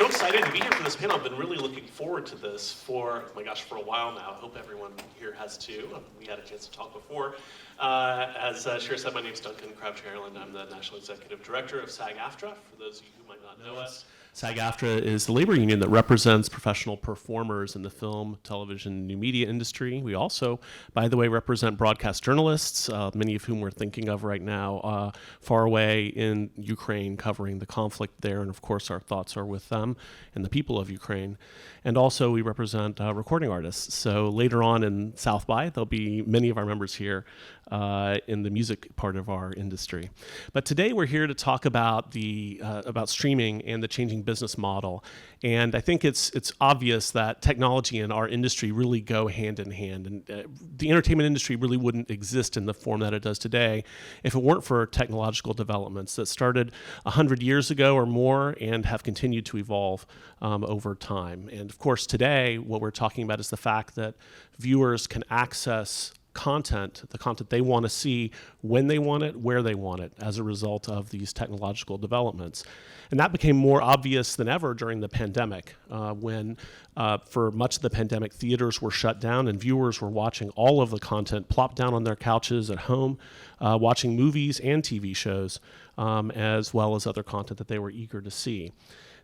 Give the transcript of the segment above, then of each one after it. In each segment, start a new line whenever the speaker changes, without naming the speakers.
So excited to be here for this panel. I've been really looking forward to this for, oh my gosh, for a while now. I hope everyone here has too. We had a chance to talk before. As Shira said, my name is Duncan, Crabtree-Ireland. I'm the National Executive Director of SAG-AFTRA, for those of you who might not know us. SAG-AFTRA is the labor union that represents professional performers in the film, television, new media industry. We also, by the way, represent broadcast journalists, many of whom we're thinking of right now, far away in Ukraine, covering the conflict there. And of course, our thoughts are with them and the people of Ukraine. And also, we represent recording artists. So later on in South by, there'll be many of our members here in the music part of our industry. But today we're here to talk about about streaming and the changing business model. And I think it's obvious that technology and our industry really go hand in hand. And the entertainment industry really wouldn't exist in the form that it does today if it weren't for technological developments that started 100 years ago or more and have continued to evolve over time. And of course, today, what we're talking about is the fact that viewers can access the content they want to see, when they want it, where they want it, as a result of these technological developments. And that became more obvious than ever during the pandemic, when for much of the pandemic, theaters were shut down and viewers were watching all of the content plopped down on their couches at home, watching movies and TV shows, as well as other content that they were eager to see.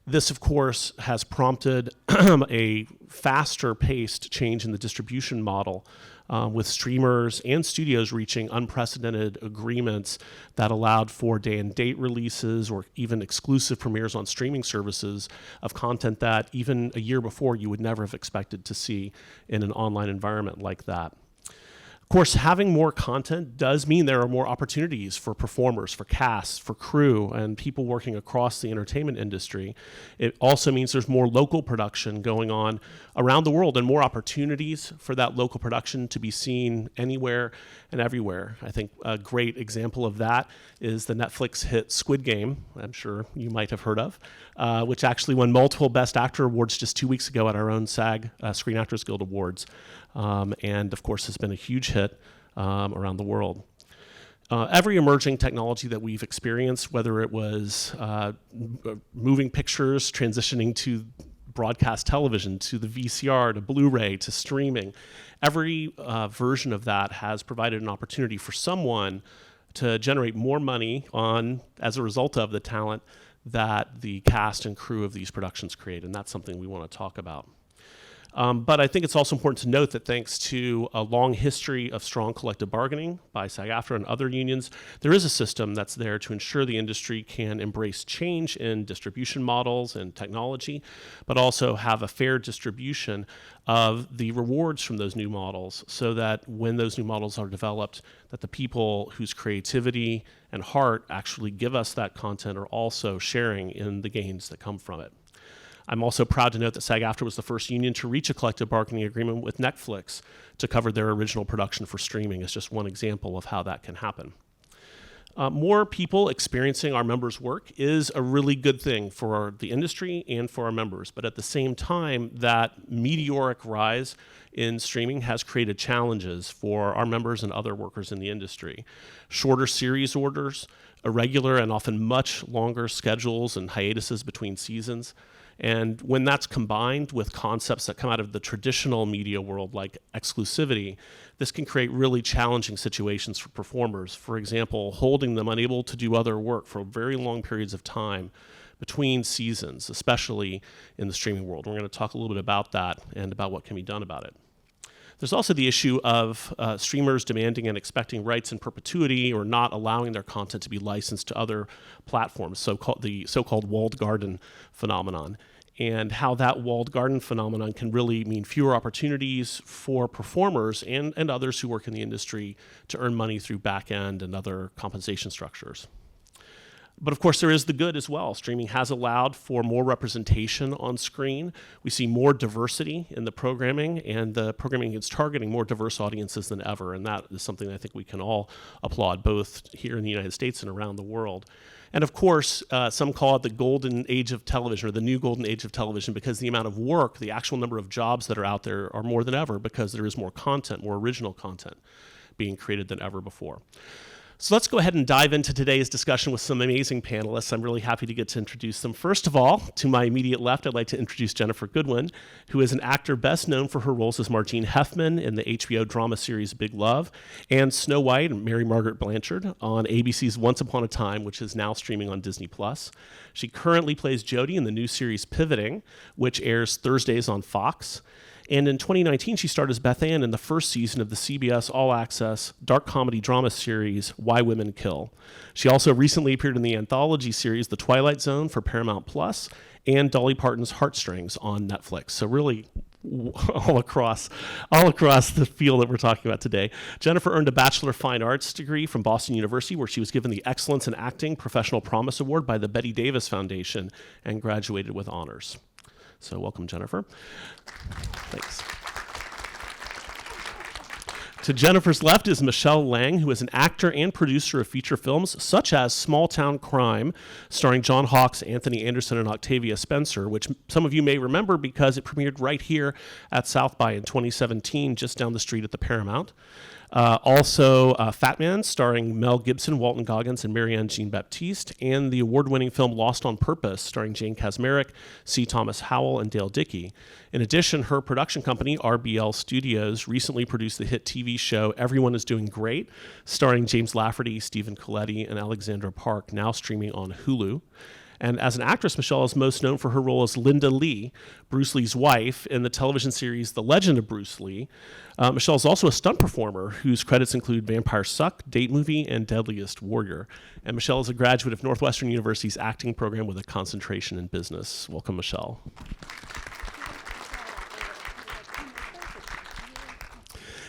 This, of course, has prompted a faster-paced change in the distribution model, with streamers and studios reaching unprecedented agreements that allowed for day-and-date releases or even exclusive premieres on streaming services of content that even a year before you would never have expected to see in an online environment like that. Of course, having more content does mean there are more opportunities for performers, for casts, for crew, and people working across the entertainment industry. It also means there's more local production going on around the world and more opportunities for that local production to be seen anywhere and everywhere. I think a great example of that is the Netflix hit Squid Game, I'm sure you might have heard of, which actually won multiple Best Actor awards just 2 weeks ago at our own SAG Screen Actors Guild Awards. And of course has been a huge hit around the world. Every emerging technology that we've experienced, whether it was moving pictures, transitioning to broadcast television, to the VCR, to Blu-ray, to streaming, every version of that has provided an opportunity for someone to generate more money as a result of the talent that the cast and crew of these productions create, and that's something we want to talk about. But I think it's also important to note that thanks to a long history of strong collective bargaining by SAG-AFTRA and other unions, there is a system that's there to ensure the industry can embrace change in distribution models and technology, but also have a fair distribution of the rewards from those new models so that when those new models are developed, that the people whose creativity and heart actually give us that content are also sharing in the gains that come from it. I'm also proud to note that SAG-AFTRA was the first union to reach a collective bargaining agreement with Netflix to cover their original production for streaming. It's just one example of how that can happen. More people experiencing our members' work is a really good thing for the industry and for our members. But at the same time, that meteoric rise in streaming has created challenges for our members and other workers in the industry. Shorter series orders, irregular and often much longer schedules and hiatuses between seasons. And when that's combined with concepts that come out of the traditional media world like exclusivity, this can create really challenging situations for performers. For example, holding them unable to do other work for very long periods of time between seasons, especially in the streaming world. We're going to talk a little bit about that and about what can be done about it. There's also the issue of streamers demanding and expecting rights in perpetuity or not allowing their content to be licensed to other platforms, the so-called walled garden phenomenon, and how that walled garden phenomenon can really mean fewer opportunities for performers and others who work in the industry to earn money through back-end and other compensation structures. But of course, there is the good as well. Streaming has allowed for more representation on screen. We see more diversity in the programming, and the programming is targeting more diverse audiences than ever, and that is something I think we can all applaud, both here in the United States and around the world. And of course, some call it the golden age of television, or the new golden age of television, because the amount of work, the actual number of jobs that are out there are more than ever, because there is more content, more original content being created than ever before. So let's go ahead and dive into today's discussion with some amazing panelists. I'm really happy to get to introduce them. First of all, to my immediate left, I'd like to introduce Ginnifer Goodwin, who is an actor best known for her roles as Margene Hefman in the HBO drama series Big Love, and Snow White and Mary Margaret Blanchard on ABC's Once Upon a Time, which is now streaming on Disney+. She currently plays Jodie in the new series Pivoting, which airs Thursdays on Fox. And in 2019, she starred as Beth Ann in the first season of the CBS All-Access dark comedy drama series Why Women Kill. She also recently appeared in the anthology series The Twilight Zone for Paramount Plus and Dolly Parton's Heartstrings on Netflix. So really all across the field that we're talking about today. Ginnifer earned a Bachelor of Fine Arts degree from Boston University, where she was given the Excellence in Acting Professional Promise Award by the Betty Davis Foundation and graduated with honors. So welcome, Ginnifer. Thanks. To Ginnifer's left is Michelle Lang, who is an actor and producer of feature films such as Small Town Crime, starring John Hawkes, Anthony Anderson, and Octavia Spencer, which some of you may remember because it premiered right here at South by in 2017, just down the street at the Paramount. Also, Fat Man, starring Mel Gibson, Walton Goggins, and Marianne Jean-Baptiste, and the award-winning film Lost on Purpose, starring Jane Kasmerick, C. Thomas Howell, and Dale Dickey. In addition, her production company, RBL Studios, recently produced the hit TV show Everyone is Doing Great, starring James Lafferty, Stephen Coletti, and Alexandra Park, now streaming on Hulu. And as an actress, Michelle is most known for her role as Linda Lee, Bruce Lee's wife, in the television series The Legend of Bruce Lee. Michelle is also a stunt performer whose credits include Vampire Suck, Date Movie, and Deadliest Warrior. And Michelle is a graduate of Northwestern University's acting program with a concentration in business. Welcome, Michelle.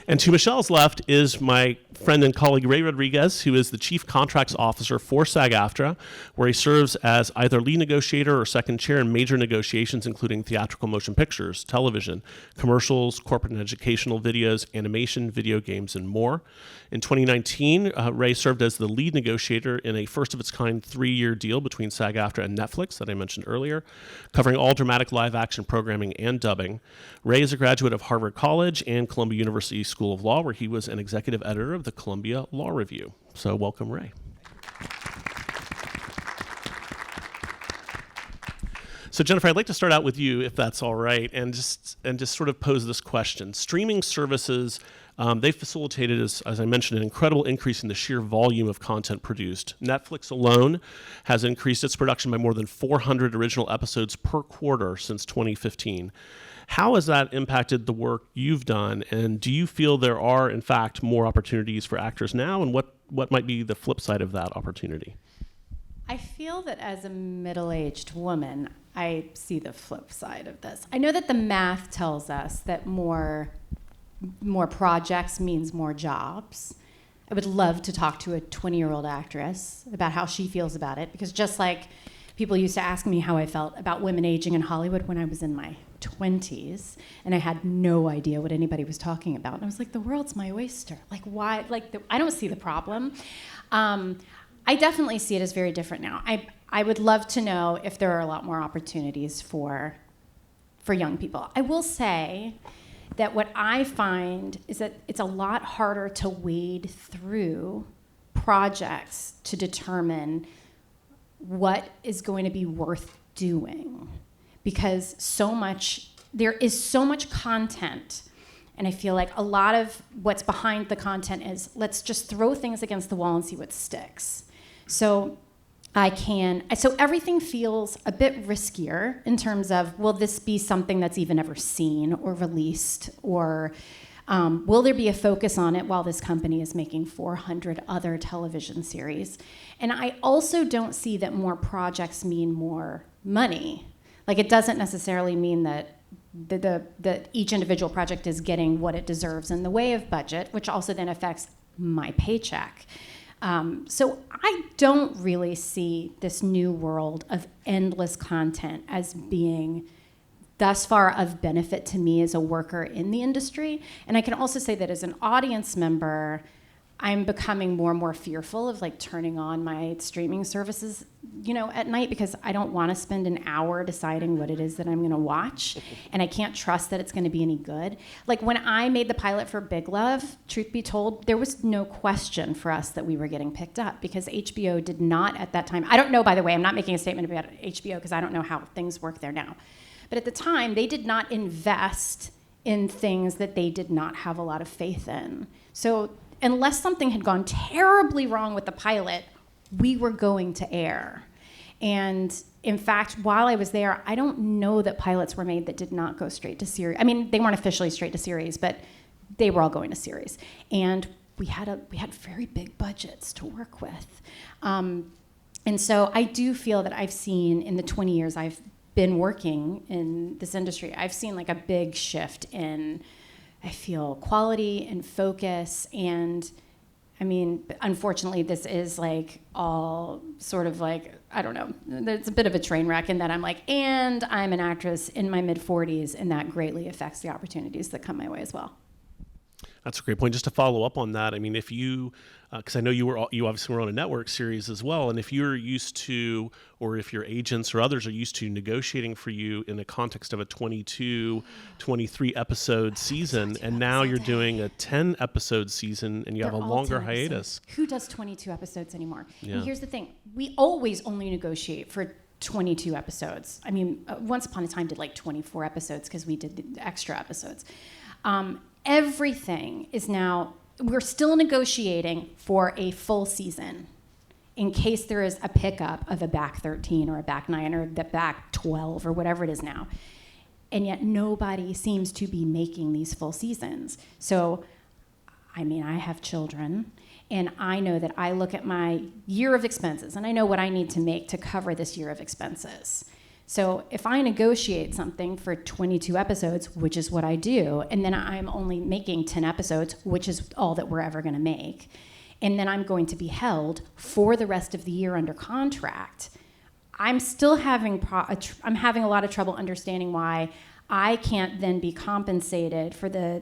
And to Michelle's left is my friend and colleague Ray Rodriguez, who is the Chief Contracts Officer for SAG-AFTRA, where he serves as either lead negotiator or second chair in major negotiations, including theatrical motion pictures, television, commercials, corporate and educational videos, animation, video games, and more. In 2019, Ray served as the lead negotiator in a first-of-its-kind 3-year deal between SAG-AFTRA and Netflix that I mentioned earlier, covering all dramatic live-action programming and dubbing. Ray is a graduate of Harvard College and Columbia University School of Law, where he was an executive editor of the Columbia Law Review. So welcome, Ray. So Ginnifer, I'd like to start out with you, if that's all right, and just sort of pose this question. Streaming services, they've facilitated, as I mentioned, an incredible increase in the sheer volume of content produced. Netflix alone has increased its production by more than 400 original episodes per quarter since 2015. How has that impacted the work you've done, and do you feel there are, in fact, more opportunities for actors now, and what might be the flip side of that opportunity?
I feel that as a middle-aged woman, I see the flip side of this. I know that the math tells us that more projects means more jobs. I would love to talk to a 20-year-old actress about how she feels about it, because just like people used to ask me how I felt about women aging in Hollywood when I was in my 20s, and I had no idea what anybody was talking about. And I was like, the world's my oyster. Like, why? I don't see the problem. I definitely see it as very different now. I would love to know if there are a lot more opportunities for young people. I will say that what I find is that it's a lot harder to wade through projects to determine what is going to be worth doing, because there is so much content, and I feel like a lot of what's behind the content is let's just throw things against the wall and see what sticks. So everything feels a bit riskier in terms of, will this be something that's even ever seen or released, or will there be a focus on it while this company is making 400 other television series? And I also don't see that more projects mean more money. Like, it doesn't necessarily mean that that each individual project is getting what it deserves in the way of budget, which also then affects my paycheck. So I don't really see this new world of endless content as being thus far of benefit to me as a worker in the industry. And I can also say that as an audience member, I'm becoming more and more fearful of like turning on my streaming services, at night, because I don't want to spend an hour deciding what it is that I'm going to watch, and I can't trust that it's going to be any good. Like when I made the pilot for Big Love, truth be told, there was no question for us that we were getting picked up, because HBO did not at that time. I don't know, by the way, I'm not making a statement about HBO because I don't know how things work there now. But at the time, they did not invest in things that they did not have a lot of faith in. So unless something had gone terribly wrong with the pilot, we were going to air. And in fact, while I was there, I don't know that pilots were made that did not go straight to series. I mean, they weren't officially straight to series, but they were all going to series. And we had very big budgets to work with. And so I do feel that I've seen, in the 20 years I've been working in this industry, I've seen like a big shift in, I feel, quality and focus. And I mean, unfortunately, this is like all sort of like, I don't know, it's a bit of a train wreck in that I'm like, and I'm an actress in my mid-40s, and that greatly affects the opportunities that come my way as well.
That's a great point. Just to follow up on that, I mean, if you, because I know you obviously were on a network series as well, and if you're used to, or if your agents or others are used to negotiating for you in the context of a 22, 23 episode season, and now you're doing a 10 episode season and you have a longer hiatus.
Who does 22 episodes anymore?
Yeah.
And here's the thing, we always only negotiate for 22 episodes. I mean, once upon a time did like 24 episodes because we did the extra episodes. Everything is now, we're still negotiating for a full season in case there is a pickup of a back 13 or a back 9 or the back 12 or whatever it is now. And yet nobody seems to be making these full seasons. So, I mean, I have children, and I know that I look at my year of expenses, and I know what I need to make to cover this year of expenses. So if I negotiate something for 22 episodes, which is what I do, and then I'm only making 10 episodes, which is all that we're ever going to make, and then I'm going to be held for the rest of the year under contract, I'm still having I'm having a lot of trouble understanding why I can't then be compensated for the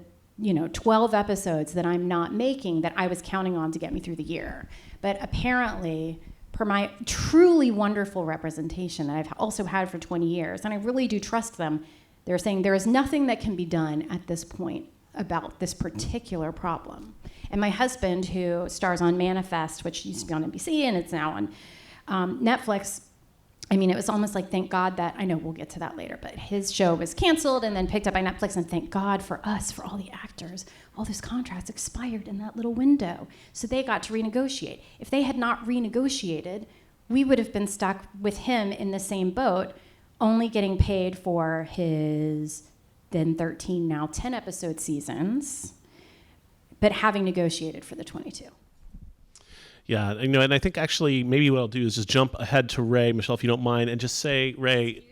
12 episodes that I'm not making that I was counting on to get me through the year. But apparently, per my truly wonderful representation that I've also had for 20 years, and I really do trust them, they're saying there is nothing that can be done at this point about this particular problem. And my husband, who stars on Manifest, which used to be on NBC and it's now on Netflix, I mean, it was almost like, thank God that, I know we'll get to that later, but his show was canceled and then picked up by Netflix, and thank God for us, for all the actors, all those contracts expired in that little window. So they got to renegotiate. If they had not renegotiated, we would have been stuck with him in the same boat, only getting paid for his then 13, now 10 episode seasons, but having negotiated for the 22.
Yeah, and I think actually maybe what I'll do is just jump ahead to Ray, Michelle, if you don't mind, and just say, Ray,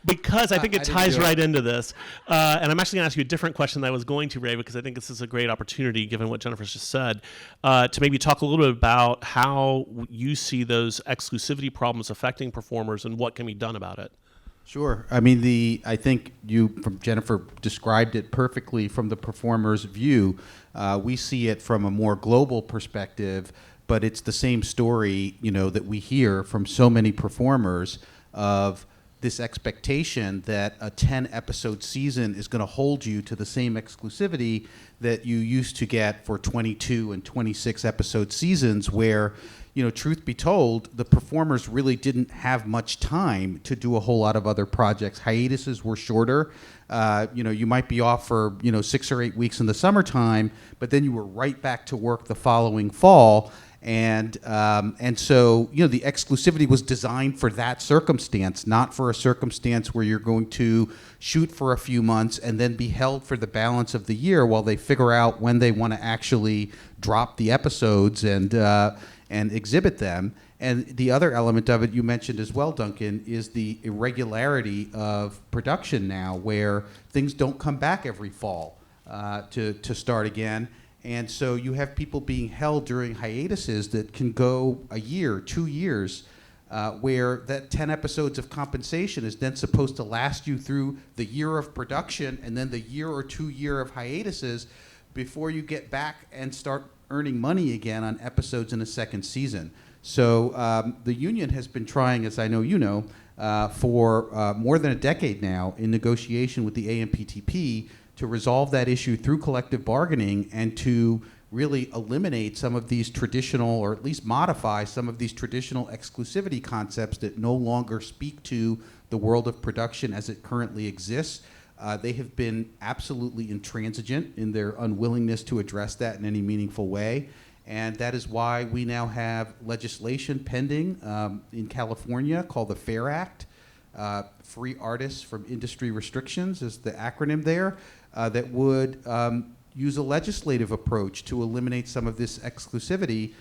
because I think it ties right into this. And I'm actually going to ask you a different question than I was going to, Ray, because I think this is a great opportunity, given what Ginnifer's just said, to maybe talk a little bit about how you see those exclusivity problems affecting performers and what can be done about it.
Sure. I mean, I think Ginnifer described it perfectly from the performer's view. We see it from a more global perspective, but it's the same story, that we hear from so many performers of this expectation that a 10-episode season is going to hold you to the same exclusivity that you used to get for 22 and 26-episode seasons where, truth be told, the performers really didn't have much time to do a whole lot of other projects. Hiatuses were shorter. You might be off for, 6 or 8 weeks in the summertime, but then you were right back to work the following fall. And so, the exclusivity was designed for that circumstance, not for a circumstance where you're going to shoot for a few months and then be held for the balance of the year while they figure out when they want to actually drop the episodes and exhibit them. And the other element of it you mentioned as well, Duncan, is the irregularity of production now, where things don't come back every fall to start again. And so you have people being held during hiatuses that can go a year, 2 years, where that 10 episodes of compensation is then supposed to last you through the year of production and then the year or 2 year of hiatuses. before you get back and start earning money again on episodes in a second season. So the union has been trying, as I know you know, for more than a decade now in negotiation with the AMPTP to resolve that issue through collective bargaining and to really eliminate some of these traditional, or at least modify some of these traditional exclusivity concepts that no longer speak to the world of production as it currently exists. They have been absolutely intransigent in their unwillingness to address that in any meaningful way. And that is why we now have legislation pending in California called the FAIR Act. Free Artists from Industry Restrictions is the acronym there, that would use a legislative approach to eliminate some of this exclusivity,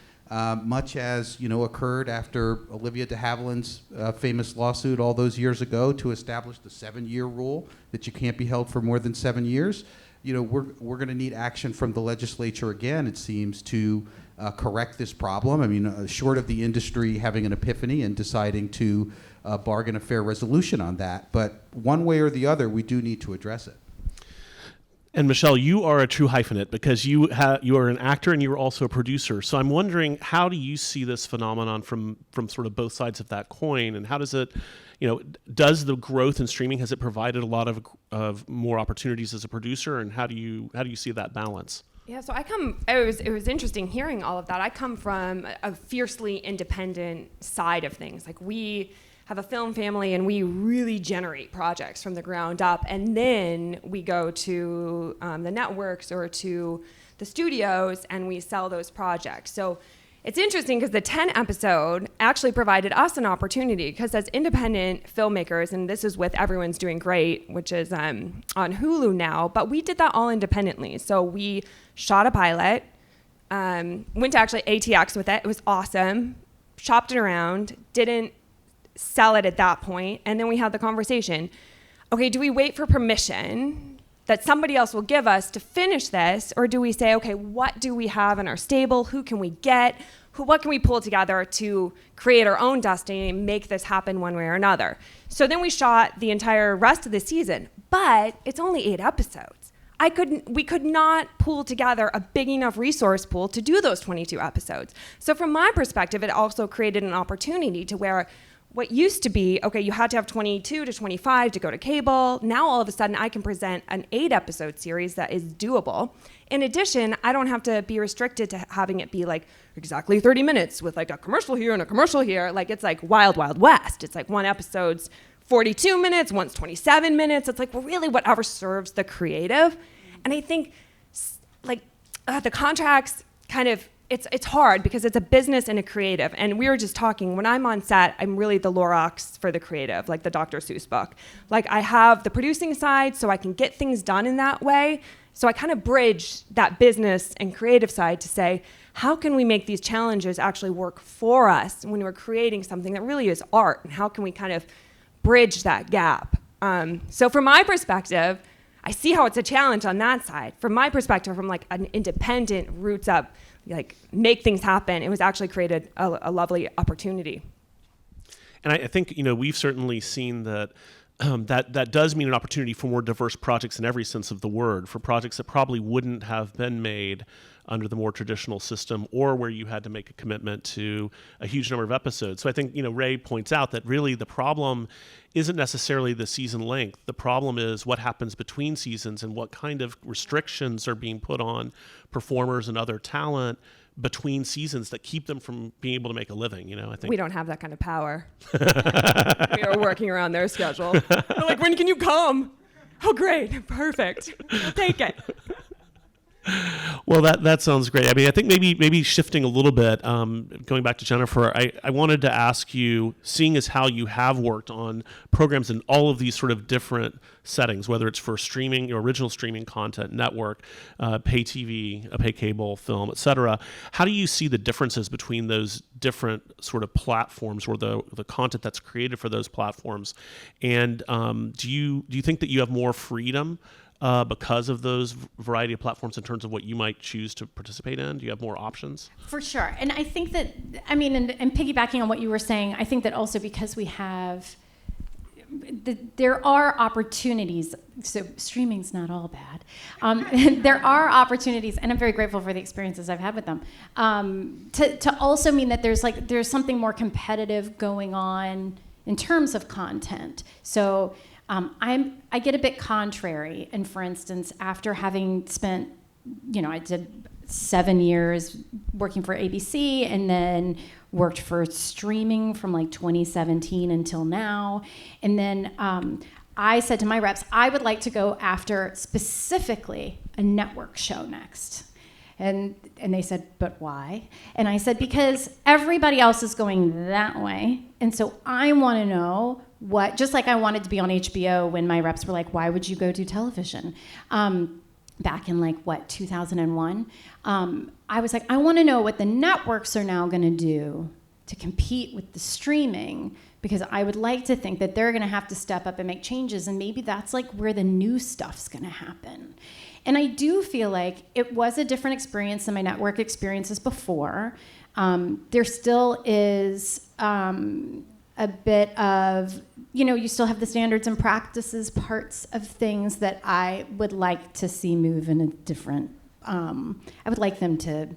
much as occurred after Olivia de Havilland's famous lawsuit all those years ago to establish the 7-year rule that you can't be held for more than 7 years. We're going to need action from the legislature again, it seems, to correct this problem. I mean, short of the industry having an epiphany and deciding to bargain a fair resolution on that. But one way or the other, we do need to address it.
And Michelle, you are a true hyphenate because you are an actor and you are also a producer. So I'm wondering, how do you see this phenomenon from sort of both sides of that coin, and how does it, does the growth in streaming, has it provided a lot of more opportunities as a producer, and how do you see that balance?
Yeah, so it was interesting hearing all of that. I come from a fiercely independent side of things. Like, we have a film family and we really generate projects from the ground up, and then we go to the networks or to the studios and we sell those projects. So it's interesting because the 10 episode actually provided us an opportunity, because as independent filmmakers, and this is with Everyone's Doing Great, which is on Hulu now, but we did that all independently. So we shot a pilot, went to actually ATX with it. It was awesome. Shopped it around, didn't sell it at that point, and then we had the conversation. Okay, do we wait for permission that somebody else will give us to finish this, or do we say, okay, what do we have in our stable? Who can we get? What can we pull together to create our own destiny and make this happen one way or another? So then we shot the entire rest of the season, but it's only 8 episodes. We could not pull together a big enough resource pool to do those 22 episodes. So from my perspective, it also created an opportunity to where what used to be, okay, you had to have 22 to 25 to go to cable. Now all of a sudden I can present an 8-episode series that is doable. In addition, I don't have to be restricted to having it be like exactly 30 minutes with like a commercial here and a commercial here. Like, it's like Wild Wild West. It's like one episode's 42 minutes, one's 27 minutes. It's like, well, really whatever serves the creative. And I think like the contracts kind of, it's hard because it's a business and a creative. And we were just talking, when I'm on set, I'm really the Lorax for the creative, like the Dr. Seuss book. Like, I have the producing side so I can get things done in that way. So I kind of bridge that business and creative side to say, how can we make these challenges actually work for us when we're creating something that really is art? And how can we kind of bridge that gap? So from my perspective, I see how it's a challenge on that side. From my perspective, from like an independent roots up, like make things happen, it was actually created a lovely opportunity.
And I think we've certainly seen that that does mean an opportunity for more diverse projects in every sense of the word, for projects that probably wouldn't have been made under the more traditional system, or where you had to make a commitment to a huge number of episodes. So I think Ray points out that really the problem isn't necessarily the season length. The problem is what happens between seasons and what kind of restrictions are being put on performers and other talent between seasons that keep them from being able to make a living. I think
we don't have that kind of power. We are working around their schedule. They're like, when can you come? Oh, great, perfect. I'll take it.
Well, that sounds great. I mean, I think maybe shifting a little bit, going back to Ginnifer, I wanted to ask you, seeing as how you have worked on programs in all of these sort of different settings, whether it's for streaming, original streaming content, network, pay TV, pay cable, film, et cetera, how do you see the differences between those different sort of platforms, or the content that's created for those platforms? And do you think that you have more freedom because of those variety of platforms in terms of what you might choose to participate in? Do you have more options?
For sure. And I think that, and piggybacking on what you were saying, I think that also because we have there are opportunities. So streaming's not all bad. There are opportunities, and I'm very grateful for the experiences I've had with them. To also mean that there's something more competitive going on in terms of content. So I get a bit contrary, and for instance, after having spent, I did 7 years working for ABC, and then worked for streaming from like 2017 until now. And then I said to my reps, I would like to go after specifically a network show next. And they said, but why? And I said, because everybody else is going that way. And so I want to know what, just like I wanted to be on HBO when my reps were like, why would you go do television? Back in 2001, I was like, I want to know what the networks are now going to do to compete with the streaming, because I would like to think that they're going to have to step up and make changes, and maybe that's where the new stuff's going to happen. And I do feel like it was a different experience than my network experiences before. There still is a bit of, you still have the standards and practices parts of things that I would like to see move in a different, I would like them to,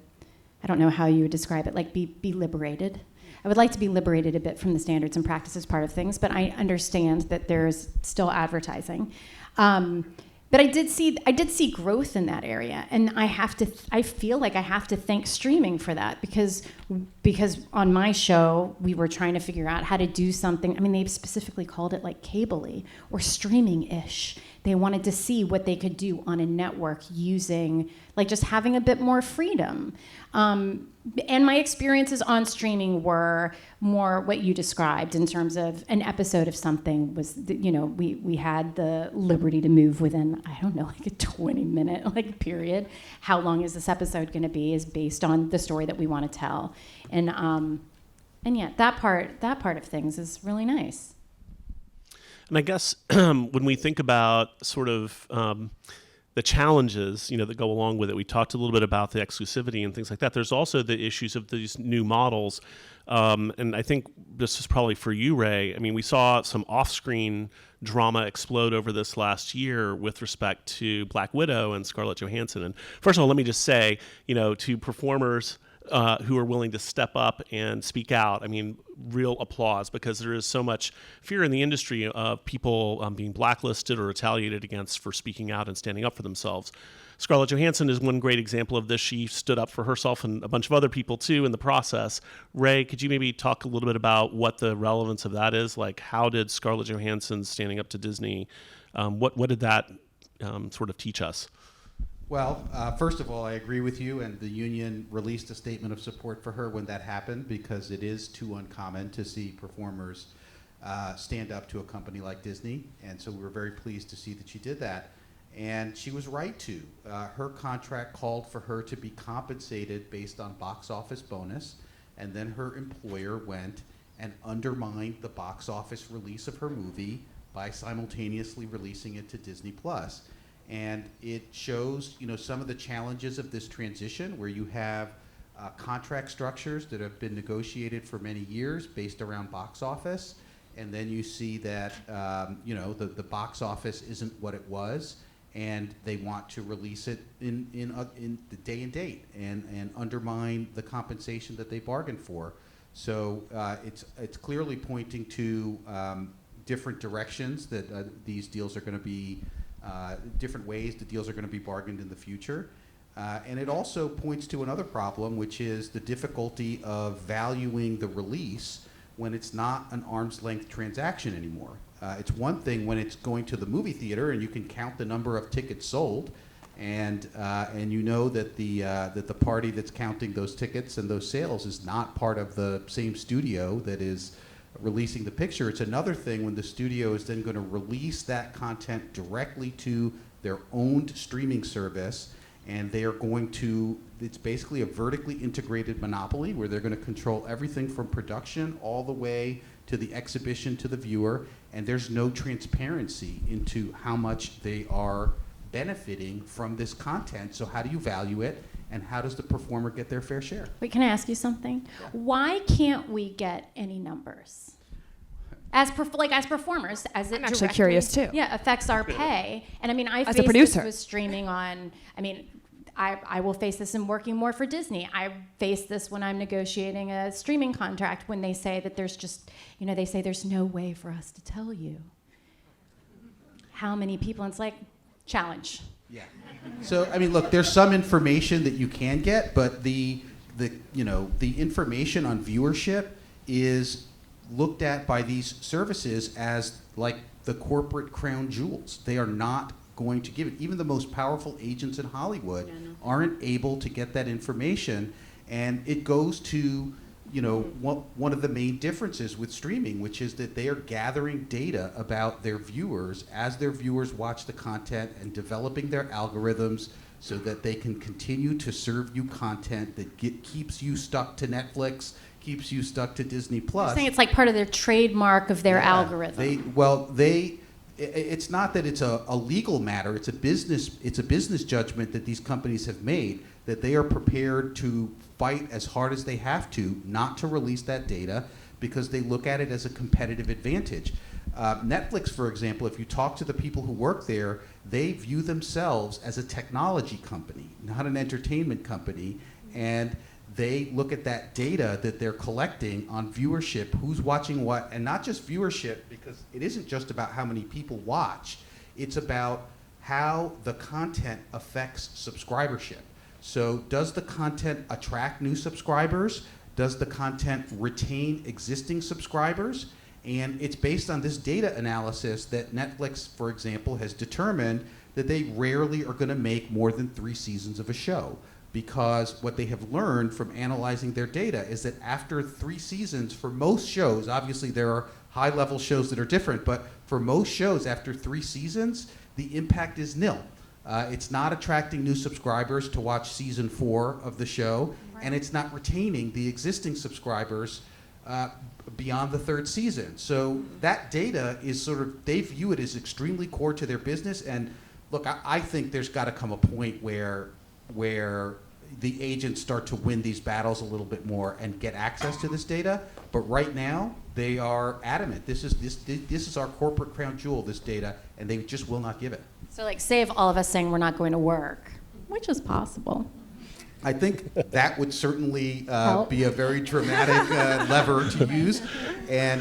I don't know how you would describe it, be liberated. I would like to be liberated a bit from the standards and practices part of things, but I understand that there's still advertising. But I did see growth in that area, and I feel like I have to thank streaming for that, because on my show we were trying to figure out how to do something. I mean, they specifically called it cable-y or streaming-ish. They wanted to see what they could do on a network using just having a bit more freedom. And my experiences on streaming were more what you described in terms of an episode of something was, we had the liberty to move within, I don't know, a 20-minute period. How long is this episode going to be is based on the story that we want to tell. And yeah, that part of things is really nice.
And I guess when we think about sort of the challenges, that go along with it, we talked a little bit about the exclusivity and things like that. There's also the issues of these new models. And I think this is probably for you, Ray. I mean, we saw some off-screen drama explode over this last year with respect to Black Widow and Scarlett Johansson. And first of all, let me just say, to performers who are willing to step up and speak out, I mean, real applause, because there is so much fear in the industry of people being blacklisted or retaliated against for speaking out and standing up for themselves. Scarlett Johansson is one great example of this. She stood up for herself and a bunch of other people too in the process. Ray, could you maybe talk a little bit about what the relevance of that is? How did Scarlett Johansson standing up to Disney, what did that sort of teach us?
Well, first of all, I agree with you, and the union released a statement of support for her when that happened, because it is too uncommon to see performers stand up to a company like Disney, and so we were very pleased to see that she did that. And she was right to. Her contract called for her to be compensated based on box office bonus, and then her employer went and undermined the box office release of her movie by simultaneously releasing it to Disney+. And it shows, some of the challenges of this transition, where you have contract structures that have been negotiated for many years based around box office, and then you see that the box office isn't what it was, and they want to release it in the day and date and undermine the compensation that they bargained for. So it's clearly pointing to different directions that these deals are going to be. Different ways the deals are going to be bargained in the future. And it also points to another problem, which is the difficulty of valuing the release when it's not an arm's length transaction anymore. It's one thing when it's going to the movie theater and you can count the number of tickets sold, and you know that the party that's counting those tickets and those sales is not part of the same studio that is releasing the picture. It's another thing when the studio is then going to release that content directly to their owned streaming service, and they are going to, it's basically a vertically integrated monopoly where they're going to control everything from production all the way to the exhibition to the viewer, and there's no transparency into how much they are benefiting from this content. So how do you value it? And how does the performer get their fair share?
Wait, can I ask you something?
Yeah.
Why can't we get any numbers? as performers, as it
I'm actually
directly,
curious too.
Yeah, affects our pay. And I mean, I
As a
face
producer.
this with streaming on. I mean, I will face this in working more for Disney. I face this when I'm negotiating a streaming contract when they say that there's just, they say there's no way for us to tell you how many people. And it's like, challenge.
Yeah. So I mean, look, there's some information that you can get, but the information on viewership is looked at by these services as like the corporate crown jewels. They are not going to give it. Even the most powerful agents in Hollywood aren't able to get that information, and it goes to one of the main differences with streaming, which is that they are gathering data about their viewers as their viewers watch the content and developing their algorithms so that they can continue to serve you content that keeps you stuck to Netflix, keeps you stuck to Disney Plus.
You're saying it's like part of their trademark of their algorithm.
It's not that it's a legal matter. It's a business judgment that these companies have made, that they are prepared to fight as hard as they have to not to release that data because they look at it as a competitive advantage. Netflix, for example, if you talk to the people who work there, they view themselves as a technology company, not an entertainment company, and they look at that data that they're collecting on viewership, who's watching what, and not just viewership, because it isn't just about how many people watch, it's about how the content affects subscribership. So does the content attract new subscribers? Does the content retain existing subscribers? And it's based on this data analysis that Netflix, for example, has determined that they rarely are going to make more than 3 seasons of a show. Because what they have learned from analyzing their data is that after 3 seasons, for most shows, obviously there are high-level shows that are different, but for most shows, after 3 seasons, the impact is nil. It's not attracting new subscribers to watch season 4 of the show, and it's not retaining the existing subscribers beyond the 3rd season. So that data is they view it as extremely core to their business, and look, I think there's got to come a point where the agents start to win these battles a little bit more and get access to this data. But right now, they are adamant. This is our corporate crown jewel, this data, and they just will not give it.
So like save all of us saying we're not going to work, which is possible.
I think that would certainly be a very dramatic lever to use. And,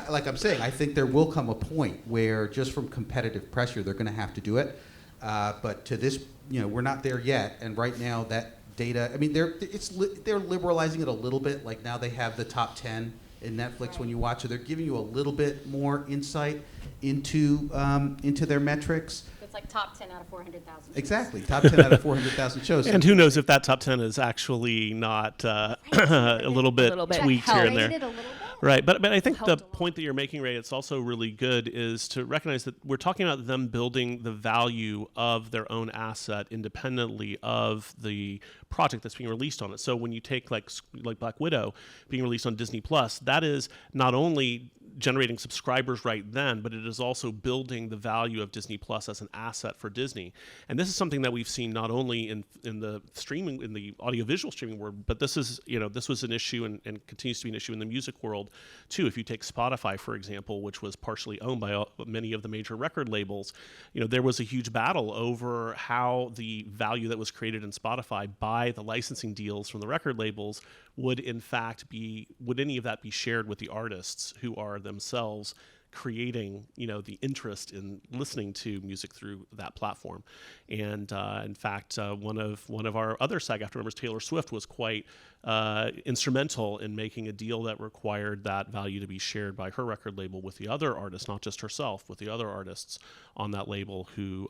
like I'm saying, I think there will come a point where just from competitive pressure, they're going to have to do it. But to this, we're not there yet. And right now, that data, I mean, they're liberalizing it a little bit. Like now they have the top 10 in Netflix when you watch it. They're giving you a little bit more insight into their metrics.
It's like top 10 out of 400,000.
Exactly, top 10 out of 400,000 shows.
And who knows if that top 10 is actually not a little bit tweaked here and there.
Rated a little bit.
Right, but I think the
Helped a lot.
point that you're making, Ray, it's also really good, is to recognize that we're talking about them building the value of their own asset independently of the project that's being released on it. So when you take like Black Widow being released on Disney Plus, that is not only generating subscribers right then, but it is also building the value of Disney Plus as an asset for Disney. And this is something that we've seen not only in the streaming, in the audiovisual streaming world, but this is, this was an issue and continues to be an issue in the music world too. If you take Spotify, for example, which was partially owned by many of the major record labels, there was a huge battle over how the value that was created in Spotify by the licensing deals from the record labels would any of that be shared with the artists who are themselves creating, the interest in listening to music through that platform. And in fact, one of our other SAG-AFTRA members, Taylor Swift, was quite instrumental in making a deal that required that value to be shared by her record label with the other artists, not just herself, with the other artists on that label who,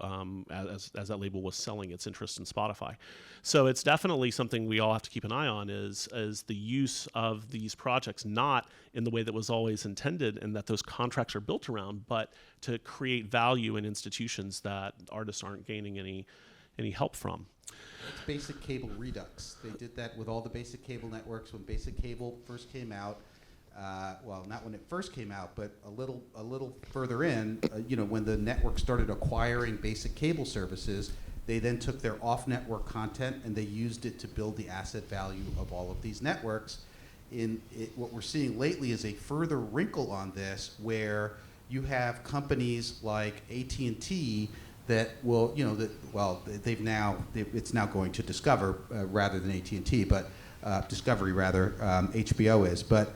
as that label was selling its interest in Spotify. So it's definitely something we all have to keep an eye on, is the use of these projects, not in the way that was always intended and that those contracts are built around, but to create value in institutions that artists aren't gaining any help from.
It's basic cable redux. They did that with all the basic cable networks when basic cable first came out. Well, not when it first came out, but a little further in, when the network started acquiring basic cable services, they then took their off-network content and they used it to build the asset value of all of these networks. what we're seeing lately is a further wrinkle on this, where you have companies like AT&T that will, it's now going to Discover rather than AT&T, but Discovery rather, HBO is, but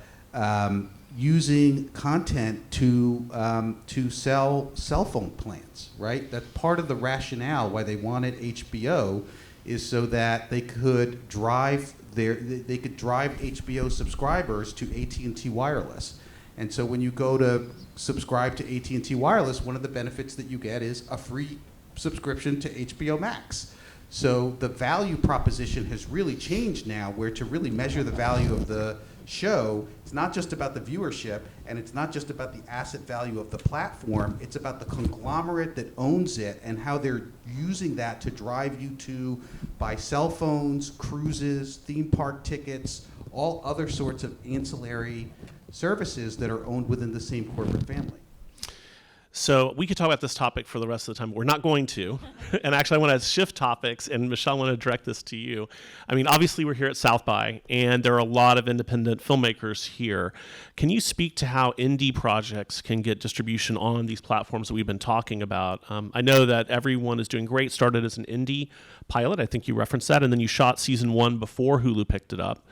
using content to sell cell phone plans, right? That's part of the rationale why they wanted HBO, is so that they could drive HBO subscribers to AT&T Wireless. And so when you go to subscribe to AT&T Wireless, one of the benefits that you get is a free subscription to HBO Max. So the value proposition has really changed now, where to really measure the value of the show, it's not just about the viewership, and it's not just about the asset value of the platform, it's about the conglomerate that owns it and how they're using that to drive you to buy cell phones, cruises, theme park tickets, all other sorts of ancillary services that are owned within the same corporate family.
So we could talk about this topic for the rest of the time. We're not going to. And actually, I want to shift topics, and Michelle, I want to direct this to you. I mean, obviously, we're here at South by, and there are a lot of independent filmmakers here. Can you speak to how indie projects can get distribution on these platforms that we've been talking about? I know that Everyone is Doing Great started as an indie pilot. I think you referenced that, and then you shot season 1 before Hulu picked it up.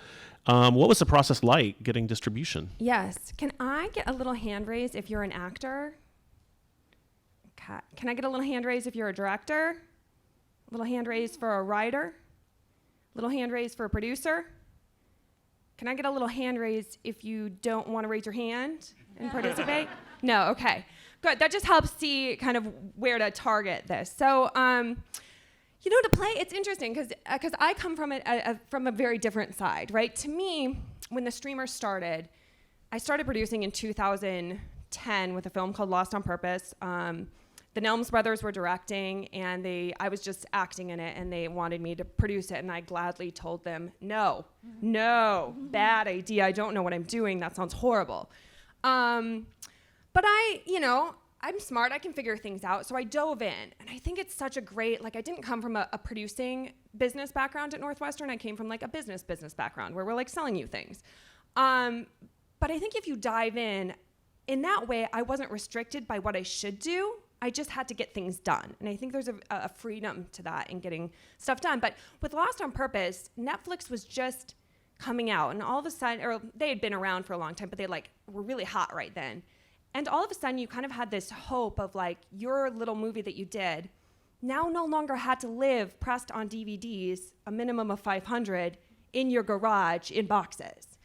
What was the process like getting distribution?
Yes. Can I get a little hand raise if you're an actor? Can I get a little hand raise if you're a director? A little hand raise for a writer? A little hand raise for a producer? Can I get a little hand raise if you don't want to raise your hand and participate? No, okay. Good. That just helps see kind of where to target this. So, to play, it's interesting because I come from a very different side, right? To me, when the streamer started, I started producing in 2010 with a film called Lost on Purpose. The Nelms brothers were directing, and I was just acting in it, and they wanted me to produce it, and I gladly told them, no, bad idea. I don't know what I'm doing. That sounds horrible. But I'm smart. I can figure things out. So I dove in, and I think it's such a great, I didn't come from a producing business background at Northwestern. I came from a business background where we're selling you things. But I think if you dive in that way, I wasn't restricted by what I should do. I just had to get things done. And I think there's a freedom to that in getting stuff done. But with Lost on Purpose, Netflix was just coming out. And all of a sudden, or they had been around for a long time, but they were really hot right then. And all of a sudden, you kind of had this hope of your little movie that you did now no longer had to live pressed on DVDs, a minimum of 500, in your garage in boxes.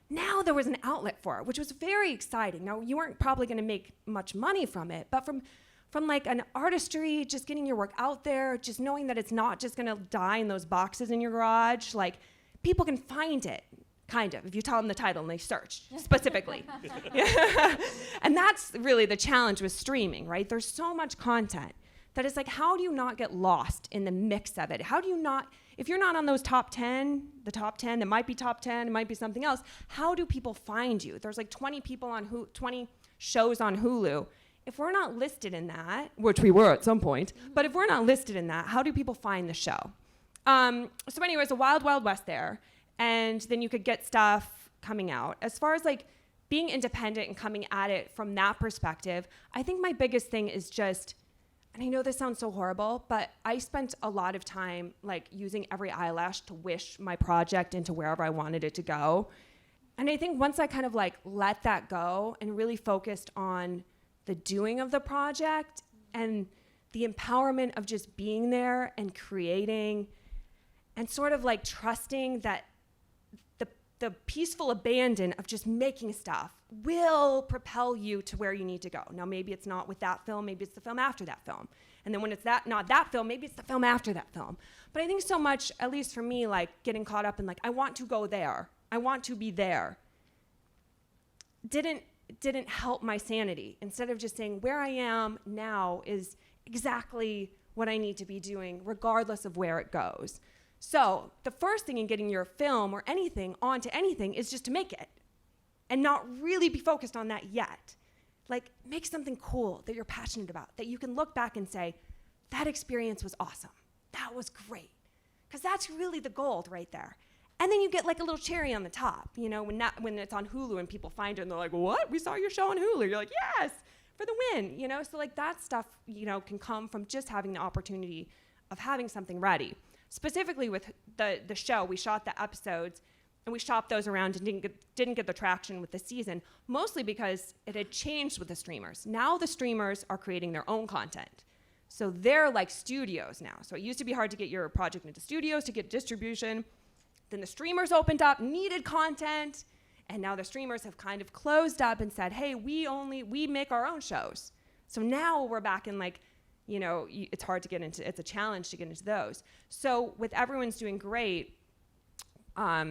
Now there was an outlet for it, which was very exciting. Now, you weren't probably going to make much money from it, but from an artistry, just getting your work out there, just knowing that it's not just going to die in those boxes in your garage, people can find it, kind of, if you tell them the title and they search specifically. And that's really the challenge with streaming, right? There's so much content that it's how do you not get lost in the mix of it? How do you not... If you're not on those top 10, that might be top 10, it might be something else, how do people find you? There's 20 people on 20 shows on Hulu. If we're not listed in that, which we were at some point, but if we're not listed in that, how do people find the show? So anyways, a wild, wild west there. And then you could get stuff coming out. As far as being independent and coming at it from that perspective, I think my biggest thing is just, and I know this sounds so horrible, but I spent a lot of time using every eyelash to wish my project into wherever I wanted it to go. And I think once I kind of let that go and really focused on the doing of the project and the empowerment of just being there and creating and sort of trusting that the peaceful abandon of just making stuff will propel you to where you need to go. Now, maybe it's not with that film, maybe it's the film after that film. And then when it's not that film, maybe it's the film after that film. But I think so much, at least for me, getting caught up in I want to go there, I want to be there, didn't help my sanity. Instead of just saying where I am now is exactly what I need to be doing, regardless of where it goes. So the first thing in getting your film or anything onto anything is just to make it and not really be focused on that yet. Make something cool that you're passionate about, that you can look back and say, that experience was awesome. That was great. Because that's really the gold right there. And then you get like a little cherry on the top, you know, when it's on Hulu and people find it and they're like, what? We saw your show on Hulu. You're like, yes, for the win, you know? So like that stuff, you know, can come from just having the opportunity of having something ready. Specifically with the show, we shot the episodes and we shopped those around and didn't get the traction with the season, mostly because it had changed with the streamers. Now the streamers are creating their own content. So they're like studios now. So it used to be hard to get your project into studios to get distribution. Then the streamers opened up, needed content, and now the streamers have kind of closed up and said, hey, we make our own shows. So now we're back in like, you know, it's hard to get into, it's a challenge to get into those. So with Everyone's Doing Great,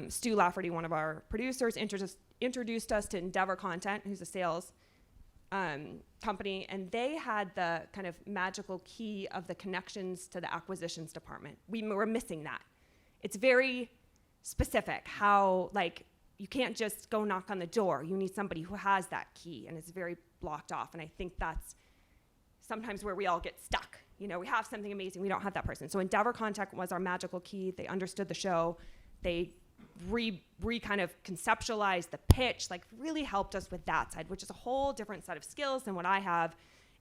Stu Lafferty, one of our producers, introduced us to Endeavor Content, who's a sales company, and they had the kind of magical key of the connections to the acquisitions department. We were missing that. It's very specific how, like, you can't just go knock on the door. You need somebody who has that key, and it's very blocked off. And I think that's sometimes where we all get stuck. You know, we have something amazing, we don't have that person. So Endeavor Content was our magical key. They understood the show. They kind of conceptualized the pitch, like really helped us with that side, which is a whole different set of skills than what I have.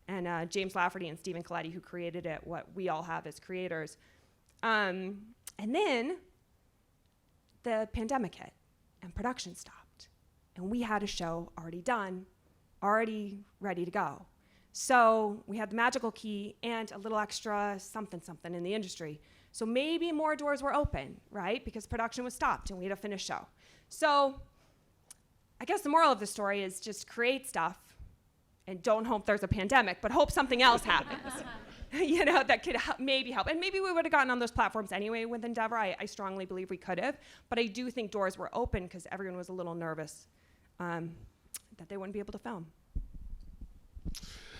And James Lafferty and Stephen Coletti, who created it, what we all have as creators. And then the pandemic hit and production stopped. And we had a show already done, already ready to go. So we had the magical key and a little extra something in the industry. So maybe more doors were open, right? Because production was stopped and we had a finished show. So I guess the moral of the story is just create stuff and don't hope there's a pandemic, but hope something else happens. You know, that could maybe help. And maybe we would have gotten on those platforms anyway with Endeavor. I strongly believe we could have. But I do think doors were open because everyone was a little nervous that they wouldn't be able to film.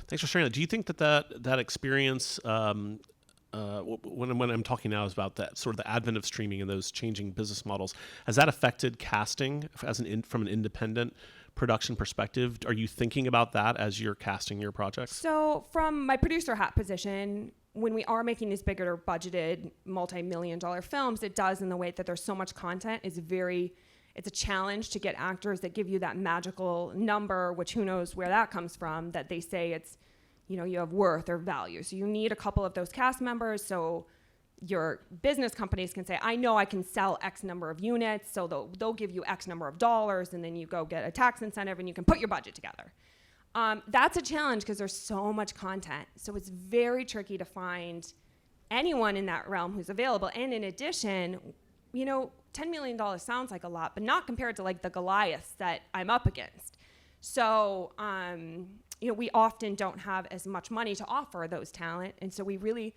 Thanks for sharing that. Do you think that experience, when I'm talking now is about that sort of the advent of streaming and those changing business models, has that affected casting from an independent production perspective? Are you thinking about that as you're casting your projects?
So from my producer hat position, when we are making these bigger budgeted multi-million-dollar films, it does in the way that there's so much content. It's a challenge to get actors that give you that magical number, which who knows where that comes from, that they say it's, you know, you have worth or value. So you need a couple of those cast members so your business companies can say, I know I can sell X number of units, so they'll give you X number of dollars, and then you go get a tax incentive and you can put your budget together. That's a challenge because there's so much content. So it's very tricky to find anyone in that realm who's available. And in addition, you know, $10 million sounds like a lot, but not compared to like the Goliaths that I'm up against. So, you know, we often don't have as much money to offer those talent. And so we really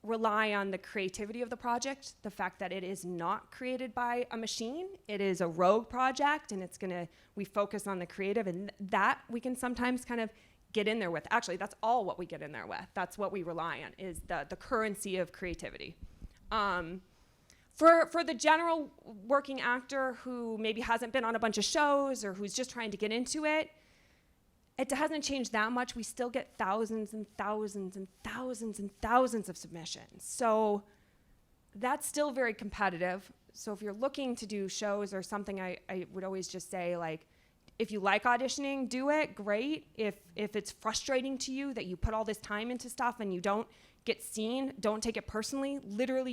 rely on the creativity of the project, the fact that it is not created by a machine. It is a rogue project, and we focus on the creative, and that we can sometimes kind of get in there with. Actually, that's all what we get in there with. That's what we rely on, is the currency of creativity. For the general working actor who maybe hasn't been on a bunch of shows or who's just trying to get into it, it hasn't changed that much. We still get thousands and thousands and thousands and thousands of submissions. So that's still very competitive. So if you're looking to do shows or something, I would always just say, like, if you like auditioning, do it, great. If it's frustrating to you that you put all this time into stuff and you don't get seen, don't take it personally. Literally,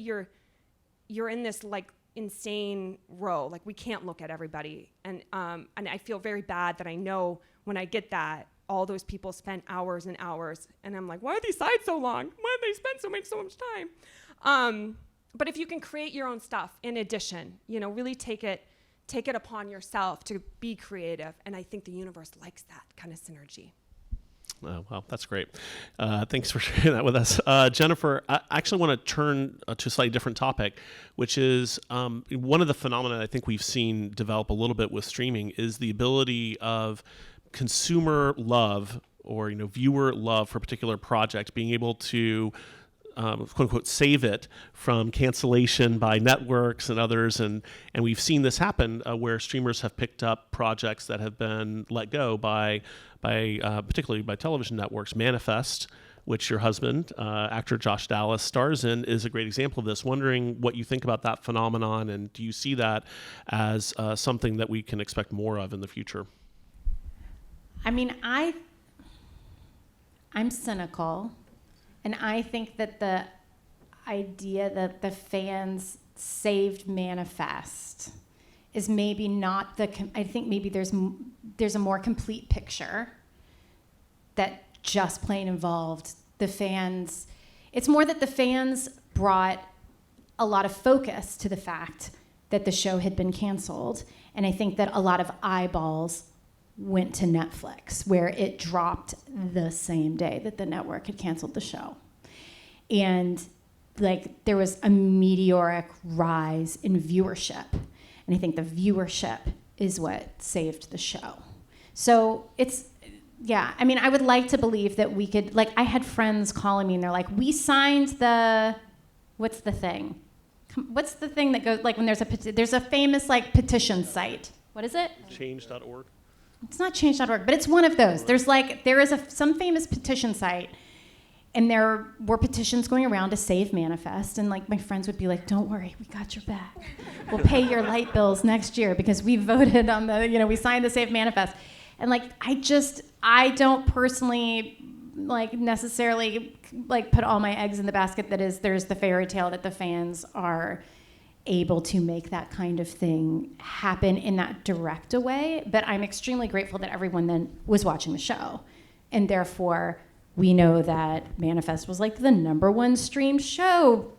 you're in this like insane row. Like, we can't look at everybody. And I feel very bad that I know when I get that, all those people spend hours and hours. And I'm like, why are these sides so long? Why do they spend so much time? But if you can create your own stuff in addition, you know, really take it upon yourself to be creative. And I think the universe likes that kind of synergy.
Oh, well, that's great. Thanks for sharing that with us. Ginnifer, I actually want to turn to a slightly different topic, which is one of the phenomena I think we've seen develop a little bit with streaming is the ability of consumer love or, you know, viewer love for a particular project, being able to quote unquote save it from cancellation by networks and others, and we've seen this happen where streamers have picked up projects that have been let go by particularly by television networks. Manifest which your husband, actor Josh Dallas, stars in, is a great example of this. Wondering what you think about that phenomenon, and do you see that as something that we can expect more of in the future?
I mean, I'm cynical, and I think that the idea that the fans saved Manifest is maybe not I think maybe there's a more complete picture that just plain involved the fans. It's more that the fans brought a lot of focus to the fact that the show had been canceled, and I think that a lot of eyeballs went to Netflix, where it dropped the same day that the network had canceled the show. And like there was a meteoric rise in viewership. And I think the viewership is what saved the show. So it's, yeah, I mean, I would like to believe that we could, like I had friends calling me and they're like, we signed what's the thing? What's the thing that goes, like when there's a famous like petition site. What is it?
Change.org.
It's not change.org, but it's one of those. There is some famous petition site, and there were petitions going around to save Manifest, and like my friends would be like, "Don't worry, we got your back. We'll pay your light bills next year because we voted on we signed the Save Manifest." And like I don't personally like necessarily like put all my eggs in the basket that is there's the fairy tale that the fans are able to make that kind of thing happen in that direct a way, but I'm extremely grateful that everyone then was watching the show, and therefore we know that Manifest was like the #1 streamed show,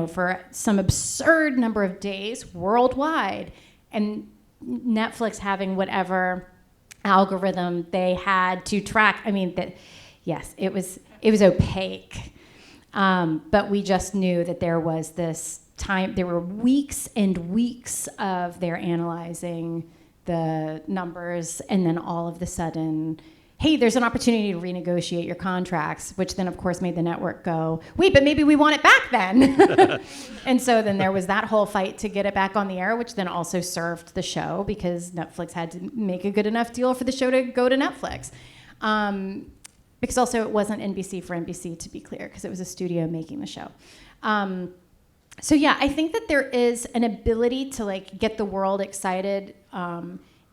for some absurd number of days worldwide, and Netflix having whatever algorithm they had to track. I mean, yes, it was opaque, but we just knew that there was this time. There were weeks and weeks of their analyzing the numbers, and then all of the sudden, hey, there's an opportunity to renegotiate your contracts, which then of course made the network go, wait, but maybe we want it back then. And so then there was that whole fight to get it back on the air, which then also served the show because Netflix had to make a good enough deal for the show to go to Netflix. Because also it wasn't NBC for NBC, to be clear, because it was a studio making the show. So yeah, I think that there is an ability to like get the world excited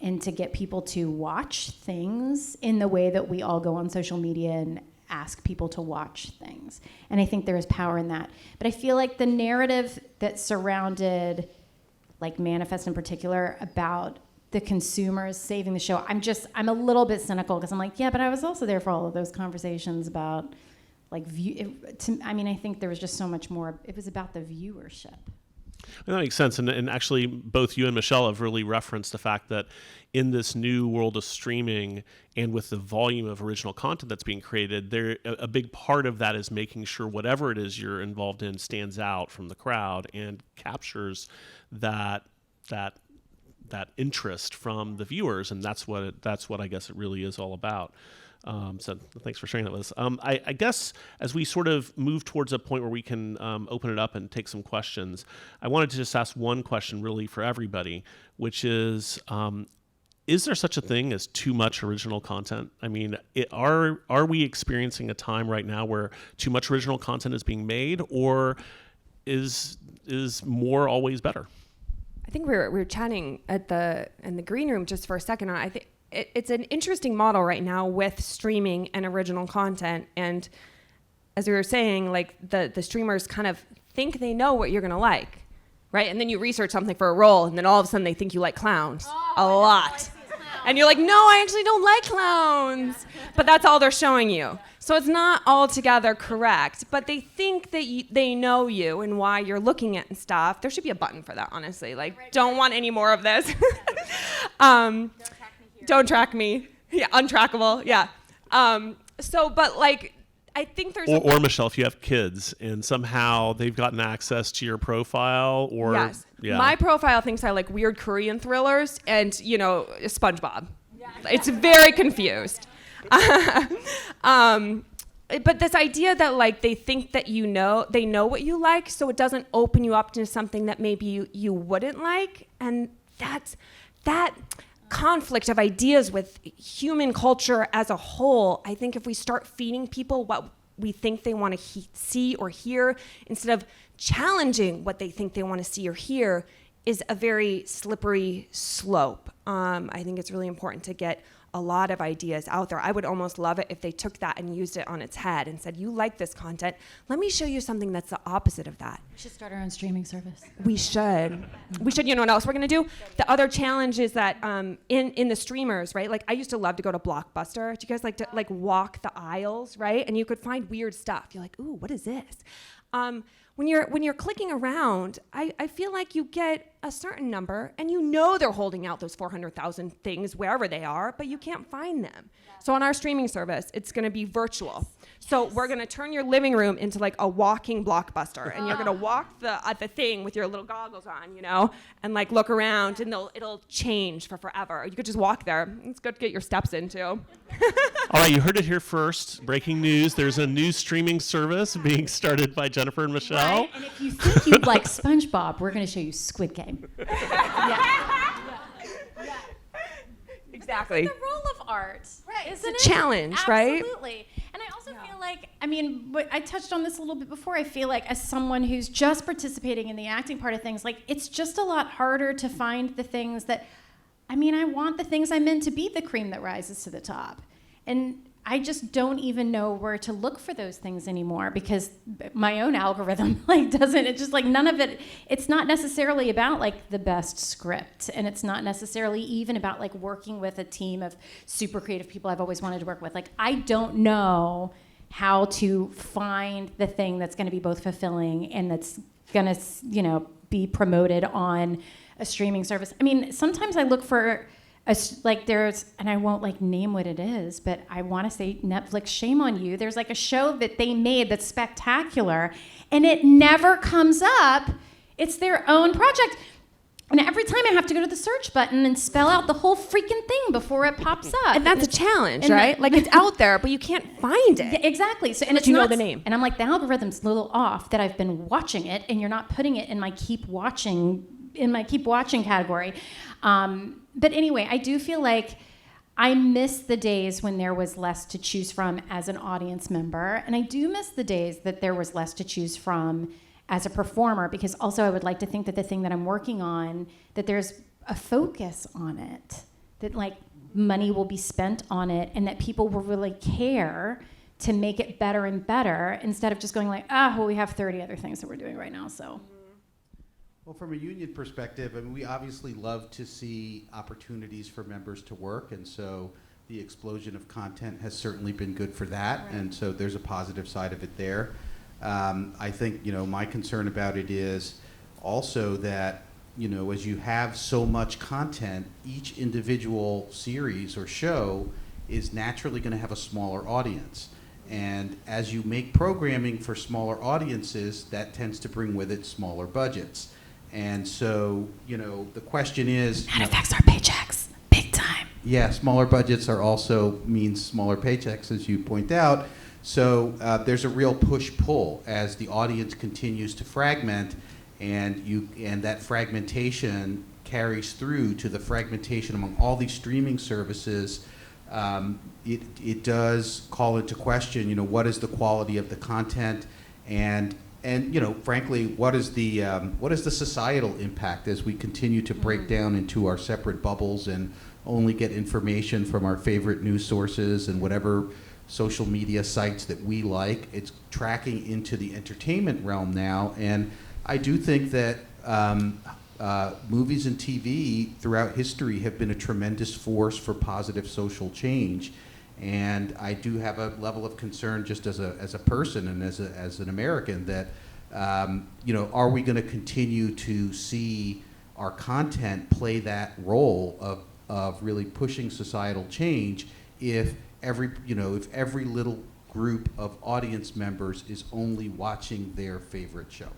and to get people to watch things in the way that we all go on social media and ask people to watch things. And I think there is power in that. But I feel like the narrative that surrounded like Manifest in particular about the consumers saving the show, I'm a little bit cynical because I'm like, yeah, but I was also there for all of those conversations about like I think there was just so much more. It was about the viewership.
That makes sense. And actually, both you and Michelle have really referenced the fact that in this new world of streaming and with the volume of original content that's being created, a big part of that is making sure whatever it is you're involved in stands out from the crowd and captures that interest from the viewers. And that's what I guess it really is all about. So thanks for sharing that with us. I guess as we sort of move towards a point where we can open it up and take some questions, I wanted to just ask one question really for everybody, which is there such a thing as too much original content? I mean, are we experiencing a time right now where too much original content is being made, or is more always better?
I think we were chatting in the green room just for a second. I think it's an interesting model right now with streaming and original content. And as we were saying, like the streamers kind of think they know what you're going to like, right? And then you research something for a role, and then all of a sudden they think you like clowns a lot. And you're like, no, I actually don't like clowns. But that's all they're showing you. So it's not altogether correct, but they think that they know you and why you're looking at and stuff. There should be a button for that, honestly. Like, right, don't want any more of this. Don't track me. Yeah, untrackable. Yeah. But like, I think there's
or Michelle, if you have kids and somehow they've gotten access to your profile, or
yes,
yeah.
My profile thinks I like weird Korean thrillers and SpongeBob. Yeah. It's very confused. But this idea that like they think that they know what you like, so it doesn't open you up to something that maybe you wouldn't like, and that conflict of ideas with human culture as a whole. I think if we start feeding people we think they want to see or hear, instead of challenging what they think they want to see or hear, is a very slippery slope. I think it's really important to get a lot of ideas out there. I would almost love it if they took that and used it on its head and said, you like this content, let me show you something that's the opposite of that.
We should start our own streaming service.
We should. You know what else we're gonna do? The other challenge is that in the streamers, right? Like I used to love to go to Blockbuster. Do you guys like to like walk the aisles, right? And you could find weird stuff. You're like, ooh, what is this? When you're clicking around, I feel like you get a certain number, and you know they're holding out those 400,000 things wherever they are, but you can't find them. So on our streaming service, it's going to be virtual. So we're going to turn your living room into like a walking Blockbuster, and you're going to walk the thing with your little goggles on, you know, and like look around, and it'll change for forever. You could just walk there. It's good to get your steps in too.
All right, you heard it here first. Breaking news: there's a new streaming service being started by Ginnifer and Michelle.
Right? And if you think you'd like SpongeBob, we're going to show you Squid Game.
Exactly.
The role of art, right? Isn't
It's a challenge, right?
Absolutely. And I also feel like, I mean, I touched on this a little bit before. I feel like as someone who's just participating in the acting part of things, like it's just a lot harder to find the things that, I mean, I want the things I'm in to be the cream that rises to the top. And I just don't even know where to look for those things anymore because my own algorithm it's just like none of it, it's not necessarily about like the best script, and it's not necessarily even about like working with a team of super creative people I've always wanted to work with. Like I don't know how to find the thing that's going to be both fulfilling and that's going to, you know, be promoted on a streaming service. I mean, sometimes I look for there's, and I won't like name what it is, but I want to say Netflix, shame on you. There's like a show that they made that's spectacular, and it never comes up. It's their own project. And every time I have to go to the search button and spell out the whole freaking thing before it pops up.
And that's a challenge, right? Like it's out there, but you can't find it.
Yeah, exactly. So, and it's
you
not,
know the name.
And I'm like, the algorithm's a little off that I've been watching it, and you're not putting it in my keep watching category. But anyway, I do feel like I miss the days when there was less to choose from as an audience member, and I do miss the days that there was less to choose from as a performer, because also I would like to think that the thing that I'm working on, that there's a focus on it, that like money will be spent on it, and that people will really care to make it better and better, instead of just going like, well, we have 30 other things that we're doing right now, so.
Well, from a union perspective, I mean, we obviously love to see opportunities for members to work, and so the explosion of content has certainly been good for that, right. And so there's a positive side of it there. I think, you know, my concern about it is also that, you know, as you have so much content, each individual series or show is naturally going to have a smaller audience. And as you make programming for smaller audiences, that tends to bring with it smaller budgets. And so, you know, the question is...
That affects our paychecks, big time.
Yeah, smaller budgets are also means smaller paychecks, as you point out. So there's a real push-pull as the audience continues to fragment, and that fragmentation carries through to the fragmentation among all these streaming services. It does call into question, you know, what is the quality of the content, and you know, frankly, what is the societal impact as we continue to break down into our separate bubbles and only get information from our favorite news sources and whatever social media sites that we like. It's tracking into the entertainment realm now, and I do think that movies and TV throughout history have been a tremendous force for positive social change. And I do have a level of concern, just as a person and as an American, that you know, are we going to continue to see our content play that role of really pushing societal change if every little group of audience members is only watching their favorite show?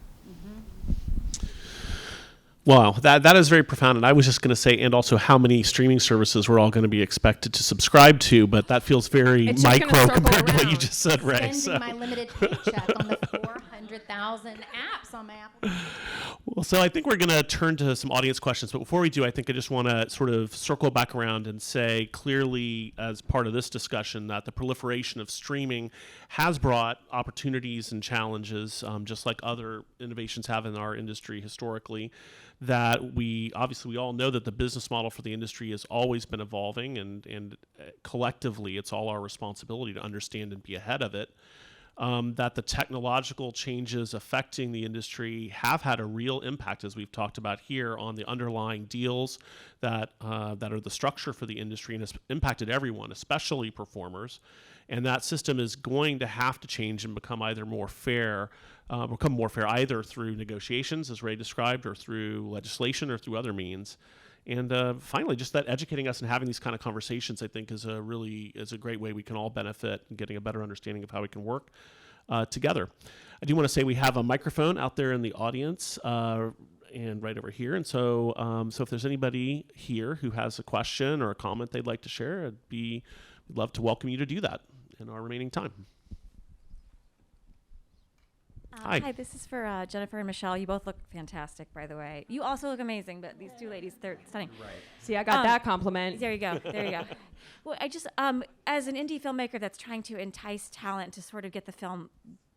Wow, that is very profound. And I was just going to say, and also how many streaming services we're all going to be expected to subscribe to, but that feels very micro compared to what you just said, Ray.
Spending my limited paycheck on the 400 100,000 apps on my Apple.
Well, so I think we're going to turn to some audience questions, but before we do, I think I just want to sort of circle back around and say clearly as part of this discussion that the proliferation of streaming has brought opportunities and challenges, just like other innovations have in our industry historically, that we all know that the business model for the industry has always been evolving, and collectively it's all our responsibility to understand and be ahead of it. That the technological changes affecting the industry have had a real impact, as we've talked about here, on the underlying deals that are the structure for the industry, and has impacted everyone, especially performers. And that system is going to have to change and become more fair either through negotiations, as Ray described, or through legislation, or through other means. And finally, just that educating us and having these kind of conversations, I think, is a great way we can all benefit in getting a better understanding of how we can work together. I do want to say we have a microphone out there in the audience and right over here. And so if there's anybody here who has a question or a comment they'd like to share, we'd love to welcome you to do that in our remaining time.
Hi, this is for Ginnifer and Michelle. You both look fantastic, by the way. You also look amazing, but these two ladies, they're stunning.
Right.
See, I got that compliment.
There you go. There you go. Well, I just, as an indie filmmaker that's trying to entice talent to sort of get the film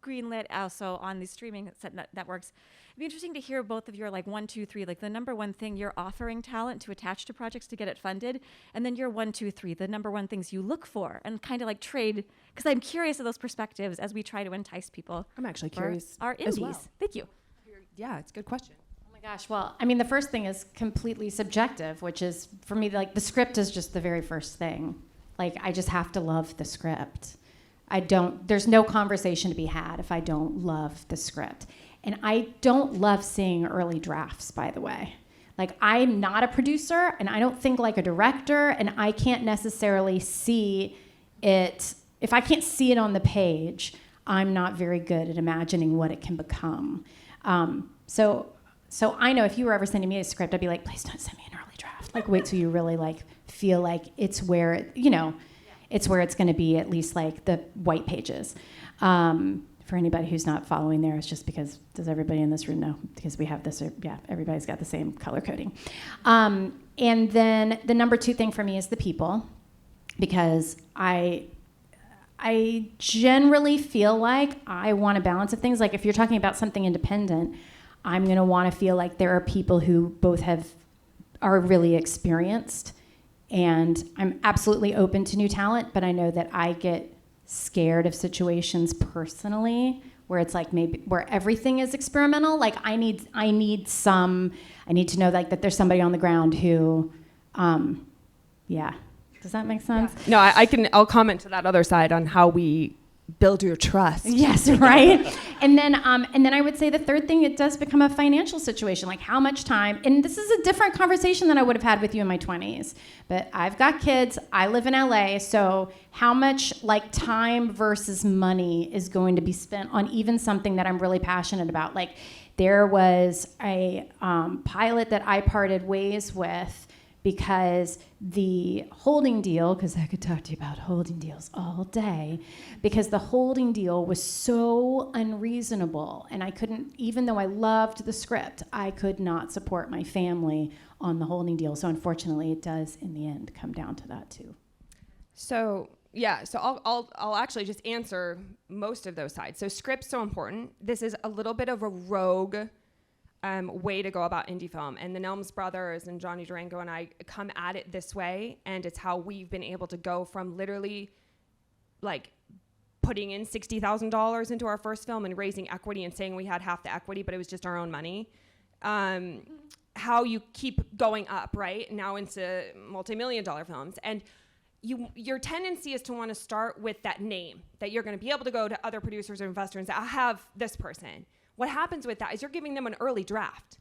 greenlit also on these streaming networks, it'd be interesting to hear both of your 1, 2, 3, the number one thing you're offering talent to attach to projects to get it funded, and then your 1, 2, 3, the number one things you look for, and kind of trade, because I'm curious of those perspectives as we try to entice people.
I'm actually
for
curious
our indies.
as well.
Thank you.
Yeah, it's a good question.
Oh my gosh. Well, I mean, the first thing is completely subjective, which is, for me, the script is just the very first thing. I just have to love the script. There's no conversation to be had if I don't love the script. And I don't love seeing early drafts, by the way. I'm not a producer, and I don't think like a director, and I can't necessarily see it. If I can't see it on the page, I'm not very good at imagining what it can become. So I know if you were ever sending me a script, I'd be like, please don't send me an early draft. Wait till you really feel like it's where, it's where it's going to be, at least the white pages. For anybody who's not following there, it's just because, does everybody in this room know? Because we have this, everybody's got the same color coding. And then the number two thing for me is the people, because I generally feel like I want a balance of things. If you're talking about something independent, I'm going to want to feel like there are people who both are really experienced, and I'm absolutely open to new talent, but I know that I get scared of situations personally where it's maybe where everything is experimental. I need to know that there's somebody on the ground who, Does that make sense?
Yeah. No, I'll comment to that other side on how we build your trust.
Yes, right. and then I would say the third thing, it does become a financial situation. How much time, and this is a different conversation than I would have had with you in my 20s, but I've got kids, I live in LA, so how much time versus money is going to be spent on even something that I'm really passionate about? There was a pilot that I parted ways with because the holding deal, because I could talk to you about holding deals all day, because the holding deal was so unreasonable, and I couldn't, even though I loved the script, I could not support my family on the holding deal. So unfortunately, it does in the end come down to that too.
So I'll actually just answer most of those sides. So script's so important. This is a little bit of a rogue way to go about indie film, and the Nelms brothers and Johnny Durango and I come at it this way, and it's how we've been able to go from literally putting in $60,000 into our first film and raising equity and saying we had half the equity, but it was just our own money. How you keep going up, right? Now into multi-million-dollar films, and your tendency is to want to start with that name that you're going to be able to go to other producers or investors and say, I have this person. What happens with that is you're giving them an early draft,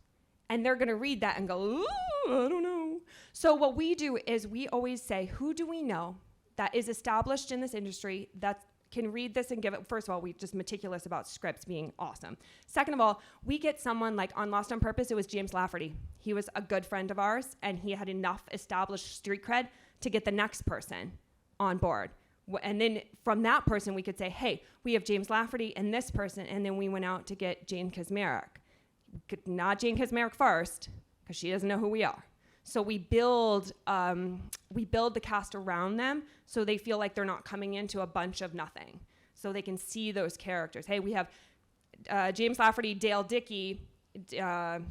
and they're going to read that and go, ooh, I don't know. So what we do is we always say, who do we know that is established in this industry that can read this and give it? First of all, we're just meticulous about scripts being awesome. Second of all, we get someone on Lost on Purpose, it was James Lafferty. He was a good friend of ours, and he had enough established street cred to get the next person on board. And then from that person, we could say, hey, we have James Lafferty and this person. And then we went out to get Jane Kaczmarek. Not Jane Kaczmarek first, because she doesn't know who we are. So we build the cast around them so they feel like they're not coming into a bunch of nothing. So they can see those characters. Hey, we have James Lafferty, Dale Dickey, Jane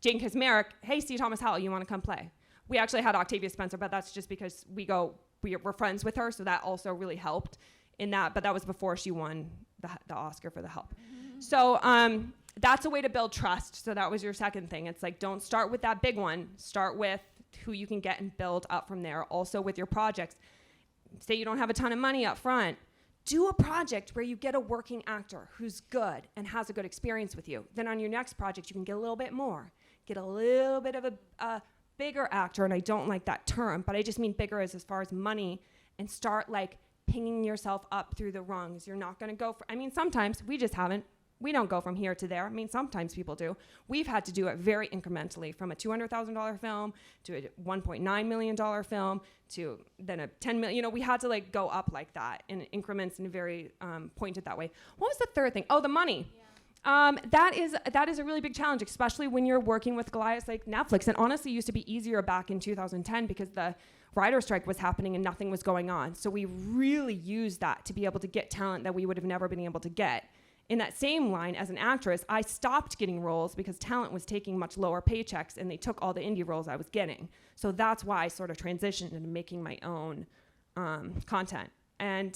Kaczmarek. Hey, C. Thomas Howell, you want to come play? We actually had Octavia Spencer, but that's just because we're friends with her, so that also really helped in that. But that was before she won the Oscar for The Help. Mm-hmm. So that's a way to build trust. So that was your second thing. It's like, don't start with that big one. Start with who you can get and build up from there. Also with your projects. Say you don't have a ton of money up front. Do a project where you get a working actor who's good and has a good experience with you. Then on your next project, you can get a little bit more. Get a little bit of a bigger actor, and I don't like that term, but I just mean bigger as far as money, and start like pinging yourself up through the rungs. You're not going to go for, I mean, sometimes we don't go from here to there. I mean, sometimes people do. We've had to do it very incrementally, from a $200,000 film to a $1.9 million film to then a $10 million. We had to like go up like that in increments and very pointed that way. What was the third thing? Oh, the money. Yeah. That is a really big challenge, especially when you're working with Goliaths like Netflix. And honestly, it used to be easier back in 2010 because the writer strike was happening and nothing was going on. So we really used that to be able to get talent that we would have never been able to get. In that same line, as an actress, I stopped getting roles because talent was taking much lower paychecks and they took all the indie roles I was getting. So that's why I sort of transitioned into making my own content. And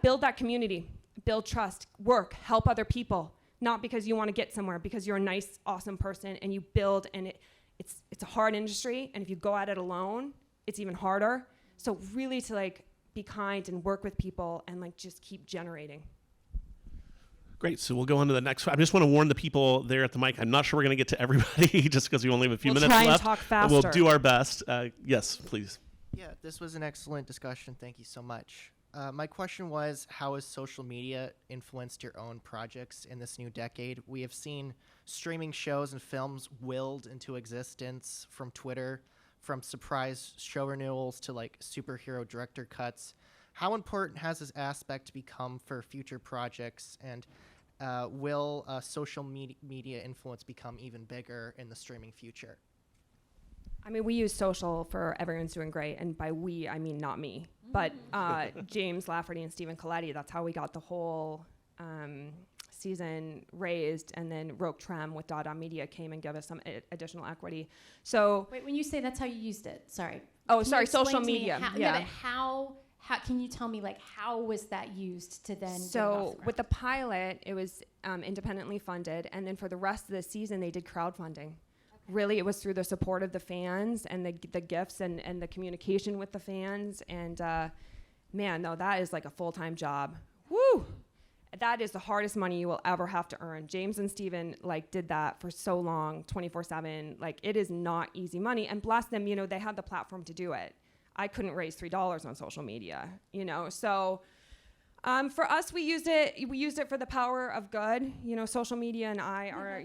build that community. Build trust, work, help other people, not because you want to get somewhere, because you're a nice, awesome person and you build, and it's a hard industry, and if you go at it alone, it's even harder. So really to like be kind and work with people and like just keep generating.
Great, so we'll go on to the next one. I just want to warn the people there at the mic, I'm not sure we're going to get to everybody just because we only have a few minutes left.
We'll try and talk faster.
We'll do our best. Yes, please.
Yeah, this was an excellent discussion. Thank you so much. My question was, how has social media influenced your own projects in this new decade? We have seen streaming shows and films willed into existence from Twitter, from surprise show renewals to like superhero director cuts. How important has this aspect become for future projects, and will social media influence become even bigger in the streaming future?
I mean, we use social for Everyone's Doing Great, and by we, I mean not me, but James Lafferty and Stephen Coletti. That's how we got the whole season raised, and then Roque Trem with Dada Media came and gave us some additional equity. So
wait, when you say that's how you used it, sorry.
Oh,
Can
sorry,
you explain
social
to me
media.
But how can you tell me like how was that used to then?
So with the pilot, it was independently funded, and then for the rest of the season, they did crowdfunding. Really, it was through the support of the fans and the gifts and the communication with the fans. And man, no, that is like a full-time job. Woo! That is the hardest money you will ever have to earn. James and Stephen like did that for so long, 24/7. Like, it is not easy money. And bless them, they had the platform to do it. I couldn't raise $3 on social media, So for us, we used it for the power of good. Social media and I are,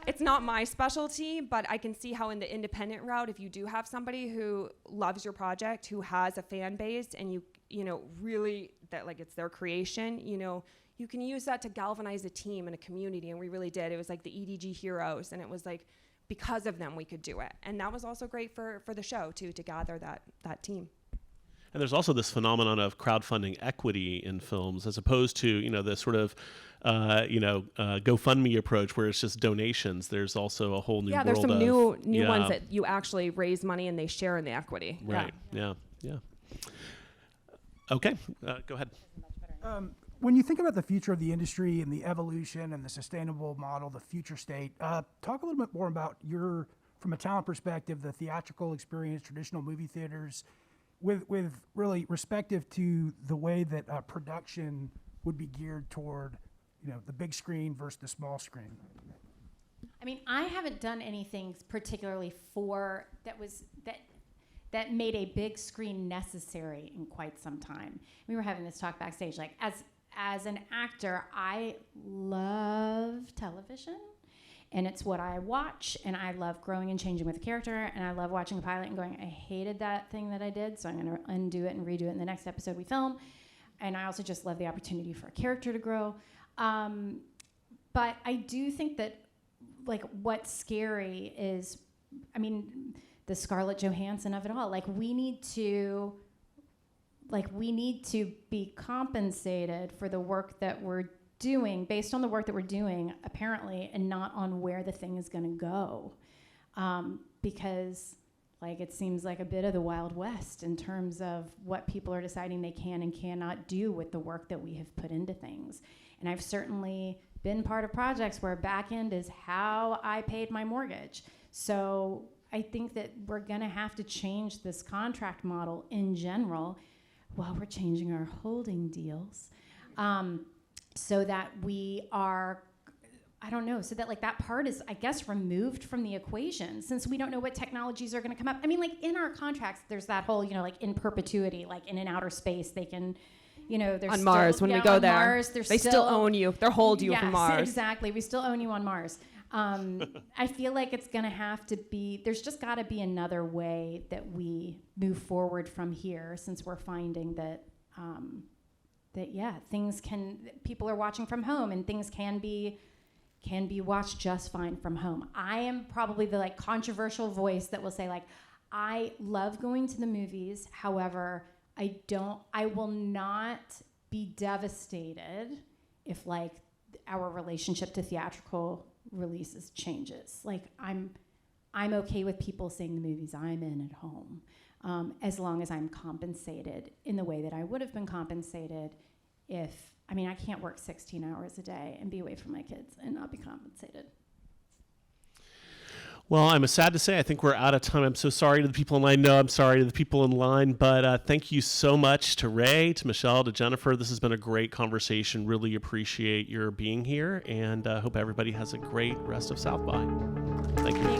it's not my specialty, but I can see how in the independent route, if you do have somebody who loves your project, who has a fan base, and you really, that like it's their creation, you can use that to galvanize a team and a community, and we really did. It was like the EDG heroes, and it was like, because of them, we could do it. And that was also great for the show, too, to gather that team.
And there's also this phenomenon of crowdfunding equity in films, as opposed to the sort of GoFundMe approach where it's just donations. There's also a whole new world.
There's some new ones that you actually raise money and they share in the equity.
Right. Yeah. Okay. Go ahead.
When you think about the future of the industry and the evolution and the sustainable model, the future state, talk a little bit more about from a talent perspective, the theatrical experience, traditional movie theaters, with really respective to the way that production would be geared toward, the big screen versus the small screen.
I mean, I haven't done anything particularly that made a big screen necessary in quite some time. We were having this talk backstage. Like, as an actor, I love television, And it's what I watch, and I love growing and changing with the character, and I love watching a pilot and going, I hated that thing that I did, so I'm going to undo it and redo it in the next episode we film. And I also just love the opportunity for a character to grow. But I do think that, like, what's scary is, I mean, the Scarlett Johansson of it all. Like, we need to be compensated for the work that we're doing, based on the work that we're doing, apparently, and not on where the thing is going to go. Because, like, it seems like a bit of the Wild West in terms of what people are deciding they can and cannot do with the work that we have put into things. And I've certainly been part of projects where back end is how I paid my mortgage. So I think that we're going to have to change this contract model in general while we're changing our holding deals, so that we are, I don't know, so that, like, that part is, I guess, removed from the equation, since we don't know what technologies are going to come up. I mean, like, in our contracts, there's that whole, you know, like, in perpetuity, like, in an outer space, they can, you know, there's
On
still,
Mars, when we go
on
there,
Mars,
they still own you. They'll hold you from Mars.
Exactly. We still own you on Mars. I feel like it's going to have to be, there's just got to be another way that we move forward from here, since we're finding that, people are watching from home, and things can be watched just fine from home. I am probably the, like, controversial voice that will say, like, I love going to the movies. However, I will not be devastated if, like, our relationship to theatrical releases changes. Like, I'm okay with people seeing the movies I'm in at home, as long as I'm compensated in the way that I would have been compensated if, I mean, I can't work 16 hours a day and be away from my kids and not be compensated.
Well, I'm sad to say I think we're out of time. I'm so sorry to the people in line. No, I'm sorry to the people in line. But thank you so much to Ray, to Michelle, to Ginnifer. This has been a great conversation. Really appreciate your being here, and hope everybody has a great rest of South by. Thank you.